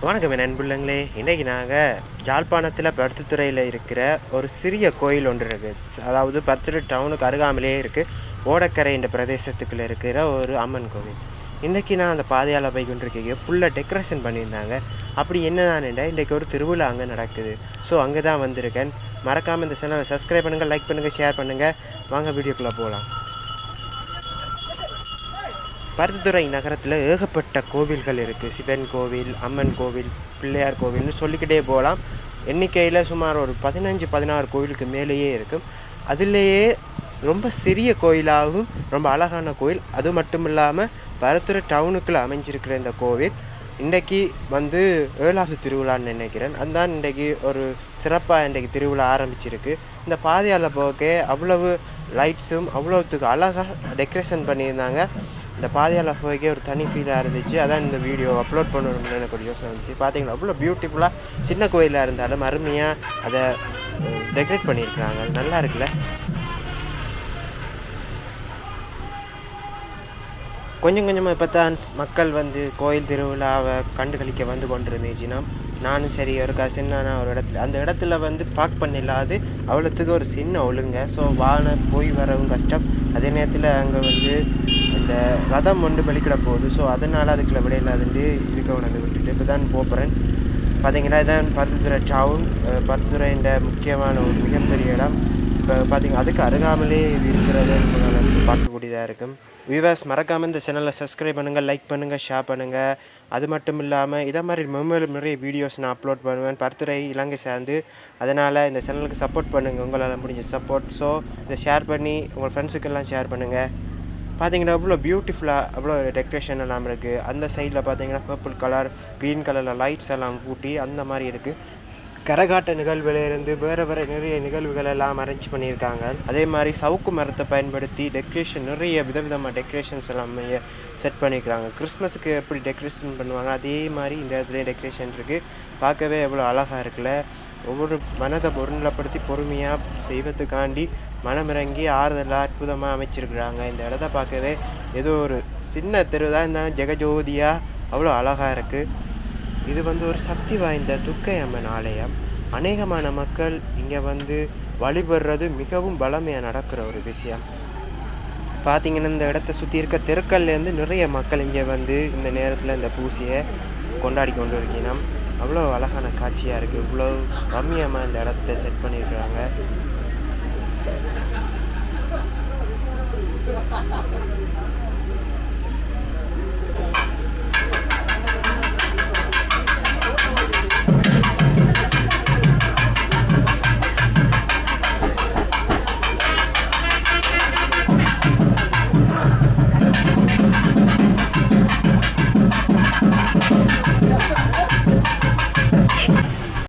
வணக்கம் என் அன்புள்ளங்களே. இன்றைக்கி நாங்கள் யாழ்ப்பாணத்தில் பருத்தித்துறையில் இருக்கிற ஒரு சிறிய கோயில் ஒன்று இருக்குது. அதாவது பருத்தித்துறை டவுனுக்கு அருகாமலே இருக்குது. ஓடக்கரை என்ற பிரதேசத்துக்குள்ளே இருக்கிற ஒரு அம்மன் கோவில். இன்றைக்கி நான் அந்த பாதையால் போய் கொண்டிருக்கேன். ஃபுல்லாக டெக்கரேஷன் பண்ணியிருந்தாங்க. அப்படி என்னதான்டா இன்றைக்கி ஒரு திருவிழா அங்கே நடக்குது. ஸோ அங்கே தான் வந்திருக்கேன். மறக்காமல் இந்த சேனலை சப்ஸ்கிரைப் பண்ணுங்கள், லைக் பண்ணுங்கள், ஷேர் பண்ணுங்கள். வாங்க வீடியோக்குள்ளே போகலாம். பருத்தித்துறை நகரத்தில் ஏகப்பட்ட கோவில்கள் இருக்குது. சிவன் கோவில், அம்மன் கோவில், பிள்ளையார் கோவில்னு சொல்லிக்கிட்டே போகலாம். எண்ணிக்கையில் சுமார் ஒரு 15-16 கோவிலுக்கு மேலேயே இருக்கும். அதுலேயே ரொம்ப சிறிய கோயிலாகவும் ரொம்ப அழகான கோயில். அது மட்டும் இல்லாமல் பருத்தித்துறை டவுனுக்குள்ளே அமைஞ்சிருக்கிற இந்த கோவில் இன்றைக்கி 7வது திருவிழான்னு நினைக்கிறேன். அதுதான் இன்றைக்கி ஒரு சிறப்பாக இன்றைக்கி திருவிழா ஆரம்பிச்சிருக்கு. இந்த பாதையால் போக அவ்வளவு லைட்ஸும் அவ்வளோத்துக்கு அழகாக டெக்கரேஷன் பண்ணியிருந்தாங்க. இந்த பாதையால் போய்க்கே ஒரு தனி ஃபீலாக இருந்துச்சு. அதான் இந்த வீடியோ அப்லோட் பண்ணணும்னு எனக்கு ஒரு யோசனை வந்துச்சு. பார்த்தீங்கன்னா அவ்வளோ பியூட்டிஃபுல்லாக சின்ன கோயிலாக இருந்தாலும் அருமையாக அதை டெக்கரேட் பண்ணியிருக்கிறாங்க. நல்லா இருக்குல்ல. கொஞ்சம் கொஞ்சமாக இப்போ தான் மக்கள் கோயில் திருவிழாவை கண்டுகளிக்க வந்து கொண்டிருந்துச்சுன்னா நானும் சரி ஒரு சின்ன ஒரு அந்த இடத்துல பார்க் பண்ணிடலாது அவ்வளோத்துக்கு ஒரு சின்ன ஒழுங்க. ஸோ போய் வரவும் கஷ்டம். அதே நேரத்தில் அங்கே இந்த ரதம் பலிக்கிட போகுது. ஸோ அதனால் அதுக்குள்ள விட இல்லாதுட்டு இதுக்கு உணர்ந்து விட்டுட்டு இப்போ தான் போகிறேன். பார்த்தீங்கன்னா இதான் பருத்தித்துறை டவுன். பருத்தித்துறைன்ற முக்கியமான ஒரு மிகப்பெரிய இடம். இப்போ பார்த்தீங்கன்னா அதுக்கு அருகாமலே இது இருக்கிறது பார்க்கக்கூடியதாக இருக்கும். வியூவர்ஸ், மறக்காமல் இந்த சேனலை சப்ஸ்கிரைப் பண்ணுங்கள், லைக் பண்ணுங்கள், ஷேர் பண்ணுங்கள். அது மட்டும் இல்லாமல் இதை மாதிரி மேலும் நிறைய வீடியோஸ் நான் அப்லோட் பண்ணுவேன். பருத்தித்துறை இலங்கை சார்ந்து. அதனால் இந்த சேனலுக்கு சப்போர்ட் பண்ணுங்கள், உங்களால் முடிஞ்ச சப்போர்ட். ஸோ இதை ஷேர் பண்ணி உங்கள் ஃப்ரெண்ட்ஸுக்கெல்லாம் ஷேர் பண்ணுங்கள். பார்த்தீங்கன்னா அவ்வளோ பியூட்டிஃபுல்லாக அவ்வளோ டெக்கரேஷன் எல்லாம் இருக்குது. அந்த சைடில் பார்த்தீங்கன்னா பர்பிள் கலர், க்ரீன் கலரில் லைட்ஸ் எல்லாம் கூட்டி அந்த மாதிரி இருக்குது. கரகாட்ட நிகழ்வுலேருந்து வேறு நிறைய நிகழ்வுகள் எல்லாம் அரேஞ்ச் பண்ணியிருக்காங்க. அதே மாதிரி சவுக்கு மரத்தை பயன்படுத்தி டெக்கரேஷன் நிறைய விதவிதமாக டெக்கரேஷன்ஸ் எல்லாமே செட் பண்ணியிருக்காங்க. கிறிஸ்மஸுக்கு எப்படி டெக்கரேஷன் பண்ணுவாங்க அதே மாதிரி இந்த இடத்துலையும் டெக்கரேஷன் இருக்குது. பார்க்கவே எவ்வளோ அழகாக இருக்குல்ல. ஒவ்வொரு மனதை ஒருநிலைப்படுத்தி பொறுமையாக தெய்வத்துக்காண்டி மனமிறங்கி ஆறுதலாக அற்புதமாக அமைச்சிருக்கிறாங்க. இந்த இடத்த பார்க்கவே ஏதோ ஒரு சின்ன தெரு தான் இருந்தாலும் ஜெகஜோதியாக அவ்வளோ அழகாக இருக்குது. இது ஒரு சக்தி வாய்ந்த துர்க்கை அம்மன் ஆலயம். அநேகமான மக்கள் இங்கே வழிபடுறது மிகவும் பலமையாக நடக்கிற ஒரு விஷயம். பார்த்திங்கன்னா இந்த இடத்த சுற்றி இருக்க தெருக்கல்லேருந்து நிறைய மக்கள் இங்கே இந்த நேரத்தில் இந்த பூசையை கொண்டாடி கொண்டு இருக்கீங்கன்னா அவ்வளோ அழகான காட்சியாக இருக்குது. இவ்வளோ ரம்மியமாக இந்த இடத்த செட் பண்ணியிருக்கிறாங்க.